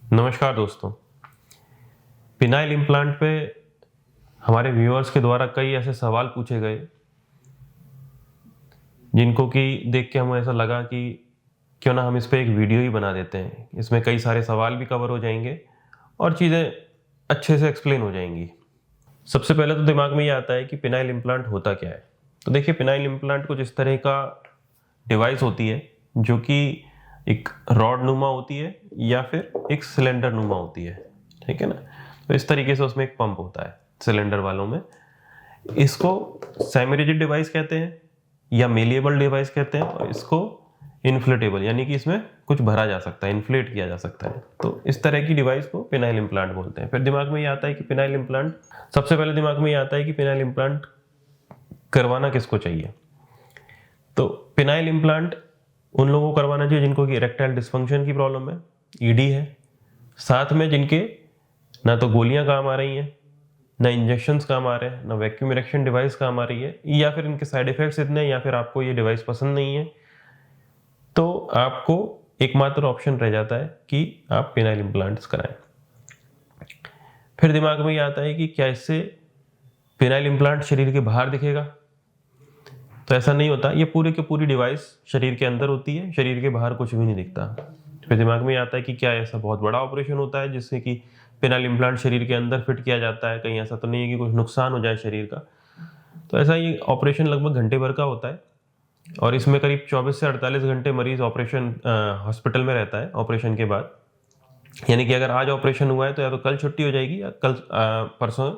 नमस्कार दोस्तों। Phenyl implant पे हमारे व्यूअर्स के द्वारा कई ऐसे सवाल पूछे गए जिनको कि देख के हमें ऐसा लगा कि क्यों ना हम इस पे एक वीडियो ही बना देते हैं। इसमें कई सारे सवाल भी कवर हो जाएंगे और चीज़ें अच्छे से एक्सप्लेन हो जाएंगी। सबसे पहले तो दिमाग में ये आता है कि पिनाइल इम्प्लांट होता क्या है। तो देखिए, पिनाइल इम्प्लांट कुछ इस तरह का डिवाइस होती है जो कि एक रॉड नुमा होती है या फिर एक सिलेंडर नुमा होती है, ठीक है ना। तो इस तरीके से उसमें एक पंप होता है सिलेंडर वालों में। इसको सेमी रिजिड डिवाइस कहते हैं या मेलिएबल डिवाइस कहते हैं, और इसको इन्फ्लेटेबल यानी कि इसमें कुछ भरा जा सकता है, इन्फ्लेट किया जा सकता है। तो इस तरह की डिवाइस को पिनाइल इम्प्लांट बोलते हैं। फिर दिमाग में ये आता है कि पिनाइल इम्प्लांट, सबसे पहले दिमाग में ये आता है कि पिनाइल इम्प्लांट करवाना किसको चाहिए। तो पिनाइल इम्प्लांट उन लोगों को करवाना चाहिए जिनको कि इरेक्टाइल डिस्फंक्शन की प्रॉब्लम है, ईडी है, साथ में जिनके ना तो गोलियां काम आ रही हैं, ना इंजेक्शंस काम आ रहे हैं, ना वैक्यूम इरेक्शन डिवाइस काम आ रही है, या फिर इनके साइड इफेक्ट्स इतने हैं, या फिर आपको ये डिवाइस पसंद नहीं है। तो आपको एकमात्र ऑप्शन रह जाता है कि आप पिनाइल इम्प्लांट्स कराएं। फिर दिमाग में ये आता है कि क्या इससे पिनाइल इम्प्लांट शरीर के बाहर दिखेगा। तो ऐसा नहीं होता, ये पूरी की पूरी डिवाइस शरीर के अंदर होती है, शरीर के बाहर कुछ भी नहीं दिखता। फिर दिमाग में आता है कि क्या ऐसा बहुत बड़ा ऑपरेशन होता है जिससे कि पिनाइल इम्प्लांट शरीर के अंदर फिट किया जाता है, कहीं ऐसा तो नहीं है कि कुछ नुकसान हो जाए शरीर का। तो ऐसा ये ऑपरेशन लगभग घंटे भर का होता है और इसमें करीब 24 से 48 घंटे मरीज ऑपरेशन हॉस्पिटल में रहता है ऑपरेशन के बाद। यानी कि अगर आज ऑपरेशन हुआ है तो या तो कल छुट्टी हो जाएगी या कल परसों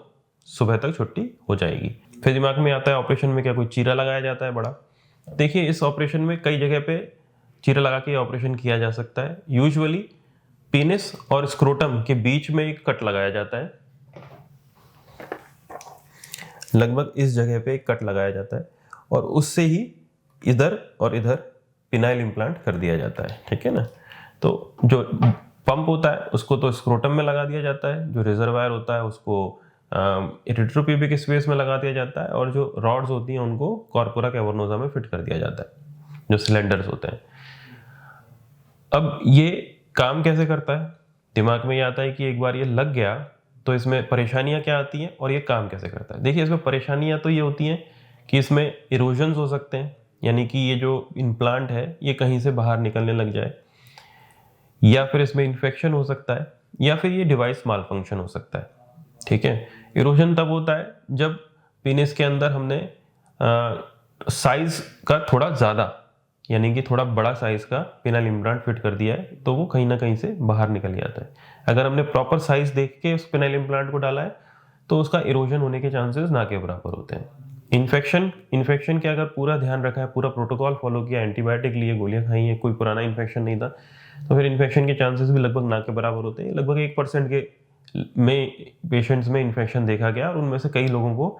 सुबह तक छुट्टी हो जाएगी। फिर दिमाग में आता है ऑपरेशन में क्या कोई चीरा लगाया जाता है बड़ा। देखिए, इस ऑपरेशन में कई जगह पे चीरा लगा के ऑपरेशन किया जा सकता है। यूजुअली पेनिस और स्क्रोटम के बीच में एक कट लगाया जाता है, लगभग इस जगह पे एक कट लगाया जाता है और उससे ही इधर और इधर पिनाइल इम्प्लांट कर दिया जाता है, ठीक है ना। तो जो पंप होता है उसको तो स्क्रोटम में लगा दिया जाता है, जो रिजर्वायर होता है उसको रेट्रोप्यूबिक स्पेस में लगा दिया जाता है, और जो रॉड्स होती हैं उनको कॉर्पोरा कैवर्नोसा में फिट कर दिया जाता है, जो सिलेंडर्स होते हैं। अब ये काम कैसे करता है, दिमाग में ये आता है कि एक बार ये लग गया तो इसमें परेशानियां क्या आती हैं और ये काम कैसे करता है। देखिए, इसमें परेशानियां तो ये होती हैं कि इसमें इरोजन्स हो सकते हैं, यानी कि ये जो इम्प्लांट है ये कहीं से बाहर निकलने लग जाए, या फिर इसमें इन्फेक्शन हो सकता है, या फिर ये डिवाइस माल फंक्शन हो सकता है, ठीक है। इरोजन तब होता है जब पेनिस के अंदर हमने साइज का थोड़ा ज़्यादा, यानी कि थोड़ा बड़ा साइज का पिनाइल इम्प्लांट फिट कर दिया है तो वो कहीं ना कहीं से बाहर निकल जाता है। अगर हमने प्रॉपर साइज देख के उस पिनाइल इम्प्लांट को डाला है तो उसका इरोजन होने के चांसेस ना के बराबर होते हैं। इन्फेक्शन के अगर पूरा ध्यान रखा है, पूरा प्रोटोकॉल फॉलो किया, एंटीबायोटिक लिए, गोलियां खाई हैं, कोई पुराना इन्फेक्शन नहीं था, तो फिर इन्फेक्शन के चांसेस भी लगभग ना के बराबर होते हैं। लगभग 1% के में पेशेंट्स में इन्फेक्शन देखा गया और उनमें से कई लोगों को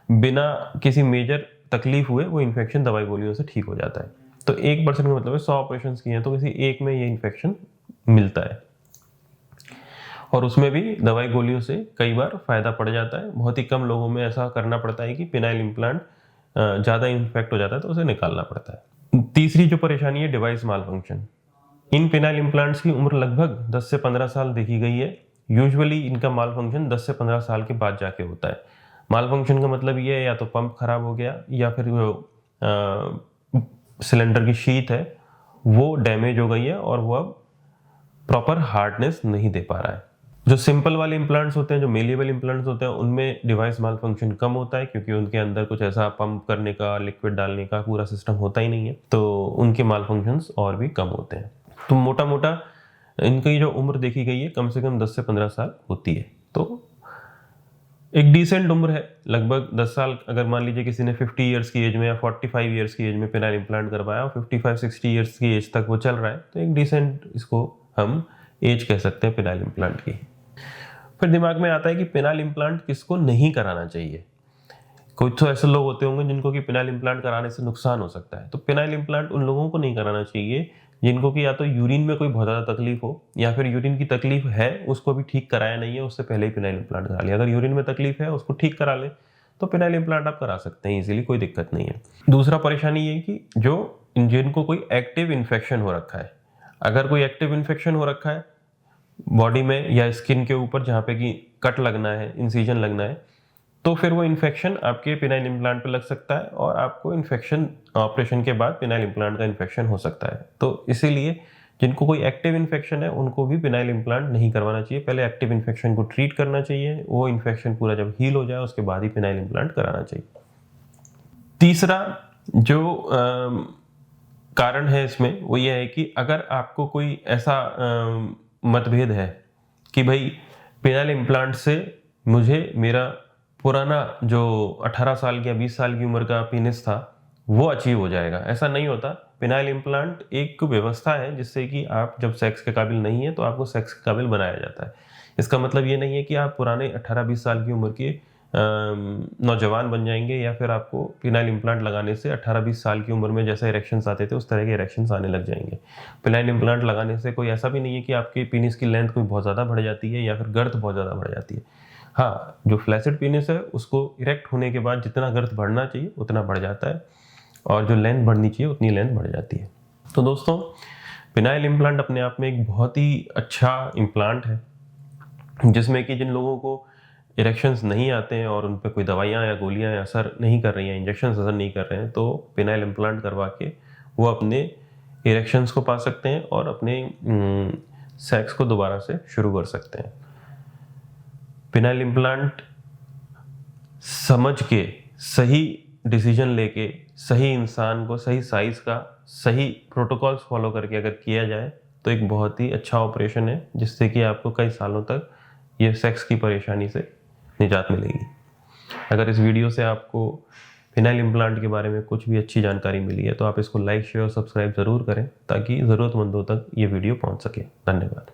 बिना किसी मेजर तकलीफ हुए वो इन्फेक्शन दवाई गोलियों से ठीक हो जाता है। तो 1% का मतलब है 100 ऑपरेशन किए हैं तो किसी एक में ये इन्फेक्शन मिलता है, और उसमें भी दवाई गोलियों से कई बार फायदा पड़ जाता है। बहुत ही कम लोगों में ऐसा करना पड़ता है कि पिनाइल इम्प्लांट ज़्यादा इन्फेक्ट हो जाता है तो उसे निकालना पड़ता है। तीसरी जो परेशानी है डिवाइस माल फंक्शन। इन पिनाइल इम्प्लांट्स की उम्र लगभग 10 से 15 साल देखी गई है। यूजुअली इनका माल फंक्शन 10 से 15 साल के बाद जाके होता है। माल फंक्शन का मतलब ये है या तो पंप खराब हो गया या फिर सिलेंडर की शीट है वो डैमेज हो गई है और वो अब प्रॉपर हार्डनेस नहीं दे पा रहा है। जो सिंपल वाले इम्प्लांट्स होते हैं, जो मेलिएबल इम्प्लांट्स होते हैं, उनमें डिवाइस माल फंक्शन कम होता है क्योंकि उनके अंदर कुछ ऐसा पंप करने का, लिक्विड डालने का पूरा सिस्टम होता ही नहीं है, तो उनके माल फंक्शंस और भी कम होते हैं। तो मोटा मोटा इनकी जो उम्र देखी गई है कम से कम 10 से 15 साल होती है। तो एक डिसेंट उम्र है, लगभग 10 साल। अगर मान लीजिए किसी ने 50 ईयर्स की एज में या 45 ईयर्स की एज में पिनाइल इम्प्लांट करवाया और 55-60 ईयर्स की एज तक वो चल रहा है तो एक डिसेंट इसको हम एज कह सकते हैं पिनाइल इम्प्लांट की। फिर दिमाग में आता है कि पिनाइल इम्प्लांट किसको नहीं कराना चाहिए। कुछ तो ऐसे लोग होते होंगे जिनको कि पिनाइल इम्प्लांट कराने से नुकसान हो सकता है। तो पिनाइल इम्प्लांट उन लोगों को नहीं कराना चाहिए जिनको कि या तो यूरिन में कोई बहुत ज़्यादा तकलीफ हो, या फिर यूरिन की तकलीफ है उसको भी ठीक कराया नहीं है, उससे पहले ही पिनाइल इम्प्लांट करा लिया। अगर यूरिन में तकलीफ है उसको ठीक करा ले तो पिनाइल इम्प्लांट आप करा सकते हैं इजीली, कोई दिक्कत नहीं है। दूसरा परेशानी ये कि जिनको कोई एक्टिव इन्फेक्शन हो रखा है, अगर कोई एक्टिव इन्फेक्शन हो रखा है बॉडी में या स्किन के ऊपर जहाँ पे कि कट लगना है, इंसिजन लगना है, तो फिर वो इन्फेक्शन आपके पिनाइल इम्प्लांट पे लग सकता है और आपको इन्फेक्शन, ऑपरेशन के बाद पिनाइल इम्प्लांट का इन्फेक्शन हो सकता है। तो इसीलिए जिनको कोई एक्टिव इन्फेक्शन है उनको भी पिनाइल इम्प्लांट नहीं करवाना चाहिए। पहले एक्टिव इन्फेक्शन को ट्रीट करना चाहिए, वो इन्फेक्शन पूरा जब हील हो जाए उसके बाद ही पिनाइल इम्प्लांट कराना चाहिए। तीसरा जो कारण है इसमें वो ये है कि अगर आपको कोई ऐसा मतभेद है कि भाई पिनाइल इम्प्लांट से मुझे मेरा पुराना जो 18 साल या 20 साल की उम्र का पेनिस था वो अचीव हो जाएगा, ऐसा नहीं होता। पिनाइल इम्प्लांट एक व्यवस्था है जिससे कि आप जब सेक्स के काबिल नहीं है तो आपको सेक्स के काबिल बनाया जाता है। इसका मतलब ये नहीं है कि आप पुराने 18-20 साल की उम्र के नौजवान बन जाएंगे या फिर आपको पिनाइल इम्प्लांट लगाने से 18-20 साल की उम्र में जैसे इरेक्शंस आते थे उस तरह के इरेक्शंस आने लग जाएंगे। पिनाइल इम्प्लांट लगाने से कोई ऐसा भी नहीं है कि आपके पेनिस की लेंथ कोई बहुत ज़्यादा बढ़ जाती है या फिर गर्थ बहुत ज़्यादा बढ़ जाती है। हाँ, जो फ्लैसिड पेनिस है उसको इरेक्ट होने के बाद जितना गर्थ बढ़ना चाहिए उतना बढ़ जाता है और जो लेंथ बढ़नी चाहिए उतनी लेंथ बढ़ जाती है। तो दोस्तों, पिनाइल इम्प्लांट अपने आप में एक बहुत ही अच्छा इम्प्लांट है जिसमें कि जिन लोगों को इरेक्शंस नहीं आते हैं और उन पे कोई दवाइयाँ या गोलियाँ असर नहीं कर रही हैं, इंजेक्शन असर नहीं कर रहे हैं, तो पिनाइल इम्प्लांट करवा के वो अपने इरेक्शंस को पा सकते हैं और अपने सेक्स को दोबारा से शुरू कर सकते हैं। पिनाइल इम्प्लांट समझ के सही डिसीजन लेके सही इंसान को सही साइज का सही प्रोटोकॉल्स फॉलो करके अगर किया जाए तो एक बहुत ही अच्छा ऑपरेशन है जिससे कि आपको कई सालों तक ये सेक्स की परेशानी से निजात मिलेगी। अगर इस वीडियो से आपको पिनाइल इम्प्लांट के बारे में कुछ भी अच्छी जानकारी मिली है तो आप इसको लाइक, शेयर और सब्सक्राइब ज़रूर करें ताकि ज़रूरतमंदों तक ये वीडियो पहुंच सके। धन्यवाद।